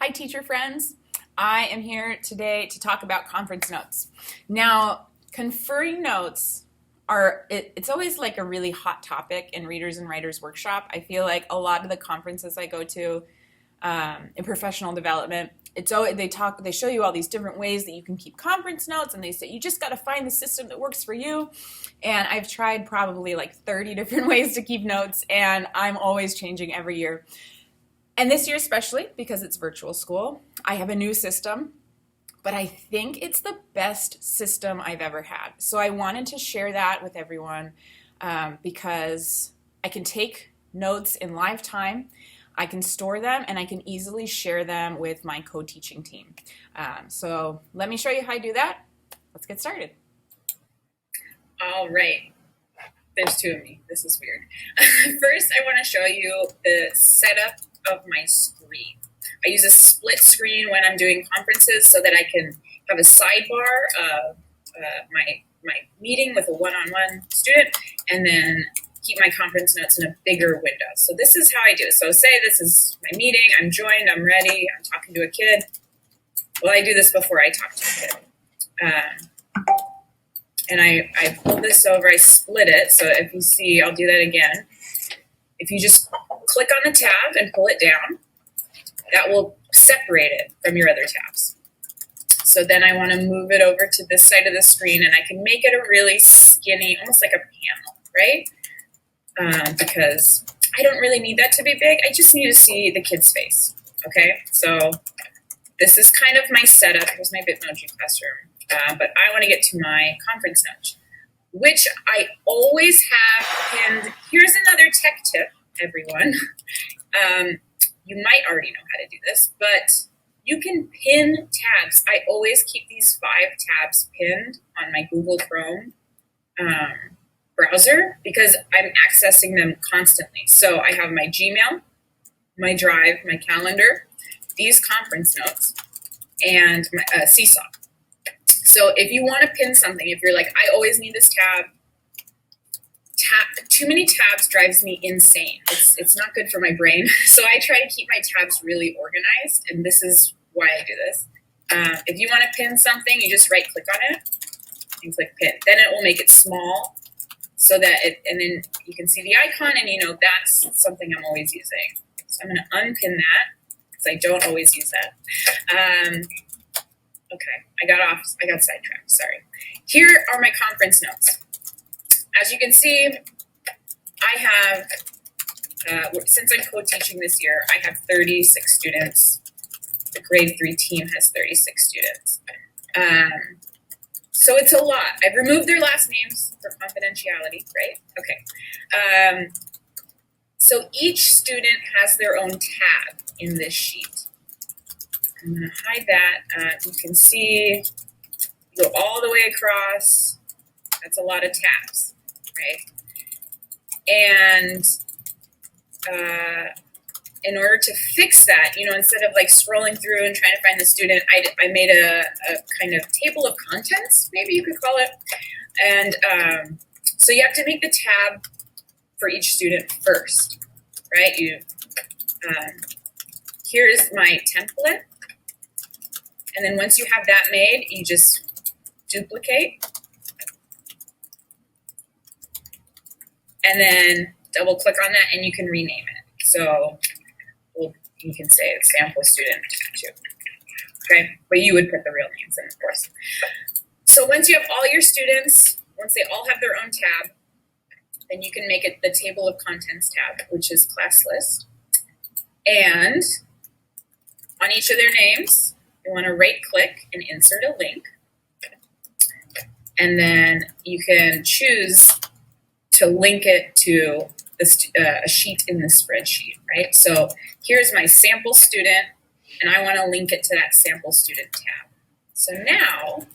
Hi, teacher friends. I am here today to talk about conference notes. Now, conferring notes it's always like a really hot topic in Readers and Writers Workshop. I feel like a lot of the conferences I go to in professional development, they show you all these different ways that you can keep conference notes, and they say you just got to find the system that works for you. And I've tried probably like 30 different ways to keep notes, and I'm always changing every year. And this year especially, because it's virtual school, I have a new system, but I think it's the best system I've ever had. So I wanted to share that with everyone because I can take notes in live time, I can store them, and I can easily share them with my co-teaching team. So let me show you how I do that. Let's get started. All right. There's two of me. This is weird. First, I want to show you the setup of my screen. I use a split screen when I'm doing conferences so that I can have a sidebar of my meeting with a one-on-one student, and then keep my conference notes in a bigger window. So this is how I do it. So say this is my meeting, I'm joined, I'm ready, I'm talking to a kid. Well, I do this before I talk to a kid. And I pull this over, I split it. So if you see, I'll do that again. If you just click on the tab and pull it down, that will separate it from your other tabs. So then I want to move it over to this side of the screen, and I can make it a really skinny, almost like a panel, right? Because I don't really need that to be big. I just need to see the kid's face, okay? So this is kind of my setup. Here's my Bitmoji classroom. But I want to get to my conference note, which I always have pinned. Here's another tech tip, everyone. You might already know how to do this, but you can pin tabs. I always keep these 5 tabs pinned on my Google Chrome browser because I'm accessing them constantly. So I have my Gmail, my Drive, my calendar, these conference notes, and my Seesaw. So if you want to pin something, if you're like, I always need this tab, too many tabs drives me insane. It's not good for my brain. So I try to keep my tabs really organized, and this is why I do this. If you want to pin something, you just right click on it and click pin. Then it will make it small so that and then you can see the icon, and you know that's something I'm always using. So I'm going to unpin that because I don't always use that. Okay, I got sidetracked, sorry. Here are my conference notes. As you can see, I have, since I'm co-teaching this year, I have 36 students. The grade 3 team has 36 students. So it's a lot. I've removed their last names for confidentiality, right? Okay. So each student has their own tab in this sheet. I'm going to hide that. You can see, you go all the way across. That's a lot of tabs, right? And in order to fix that, instead of like scrolling through and trying to find the student, I made a kind of table of contents, maybe you could call it. And so you have to make the tab for each student first, right? Here's my template. And then once you have that made, you just duplicate. And then double click on that, and you can rename it. So you can say it's sample student 2. Okay, but you would put the real names in, of course. So once you have all your students, once they all have their own tab, then you can make it the table of contents tab, which is class list. And on each of their names, you want to right click and insert a link. And then you can choose to link it to a sheet in the spreadsheet, right? So here's my sample student, and I want to link it to that sample student tab. So now,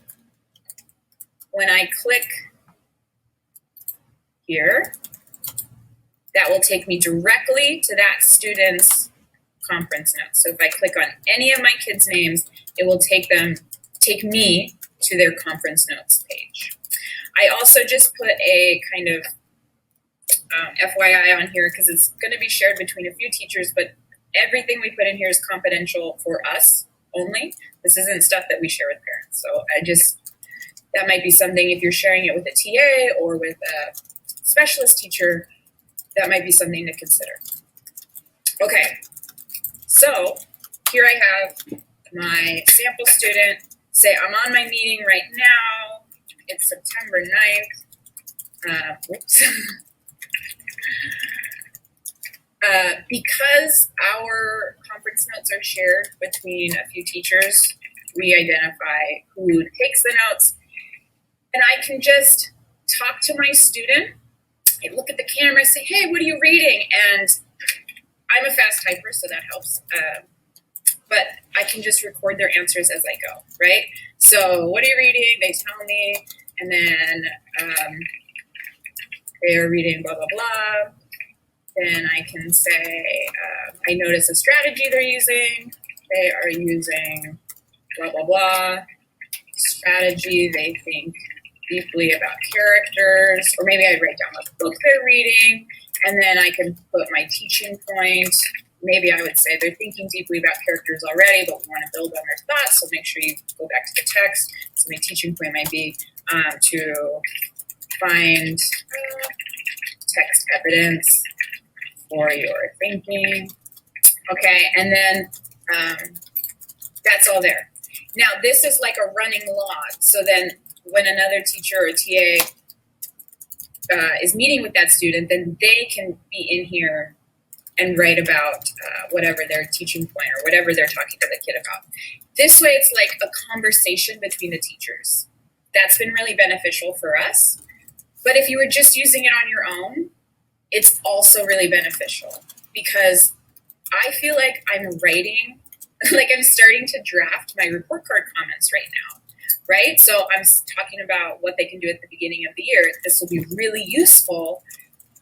when I click here, that will take me directly to that student's conference notes. So if I click on any of my kids' names, it will take me to their conference notes page. I also just put a kind of FYI on here because it's going to be shared between a few teachers, but everything we put in here is confidential for us only. This isn't stuff that we share with parents. So that might be something, if you're sharing it with a TA or with a specialist teacher, that might be something to consider. Okay, so here I have my sample student say, I'm on my meeting right now. It's September 9th. Because our conference notes are shared between a few teachers, we identify who takes the notes. And I can just talk to my student. I look at the camera, say, hey, what are you reading? And I'm a fast typer, so that helps. But I can just record their answers as I go, right? So what are you reading? They tell me. And then they're reading blah, blah, blah. Then I can say, I notice a strategy they're using. They are using blah, blah, blah. Strategy, they think deeply about characters. Or maybe I'd write down what book they're reading. And then I can put my teaching point. Maybe I would say they're thinking deeply about characters already, but we want to build on their thoughts. So make sure you go back to the text. So my teaching point might be to find text evidence for your thinking. Okay, and then that's all there. Now, this is like a running log. So then when another teacher or TA is meeting with that student, then they can be in here and write about whatever their teaching point or whatever they're talking to the kid about. This way, it's like a conversation between the teachers. That's been really beneficial for us. But if you were just using it on your own, it's also really beneficial because I feel like I'm writing, like I'm starting to draft my report card comments right now, right? So I'm talking about what they can do at the beginning of the year. This will be really useful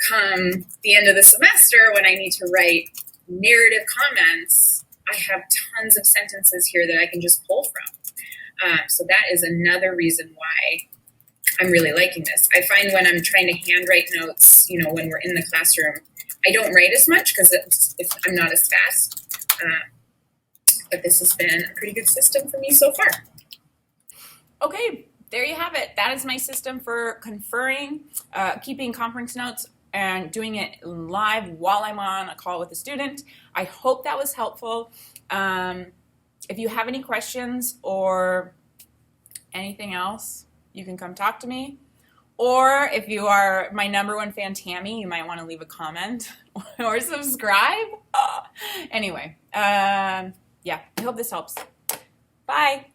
come the end of the semester when I need to write narrative comments. I have tons of sentences here that I can just pull from. So that is another reason why I'm really liking this. I find when I'm trying to handwrite notes, when we're in the classroom, I don't write as much because I'm not as fast. But this has been a pretty good system for me so far. Okay, there you have it. That is my system for conferring, keeping conference notes, and doing it live while I'm on a call with a student. I hope that was helpful. If you have any questions or anything else, you can come talk to me. Or if you are my #1 fan, Tammy, you might want to leave a comment or subscribe. Anyway, yeah, I hope this helps. Bye.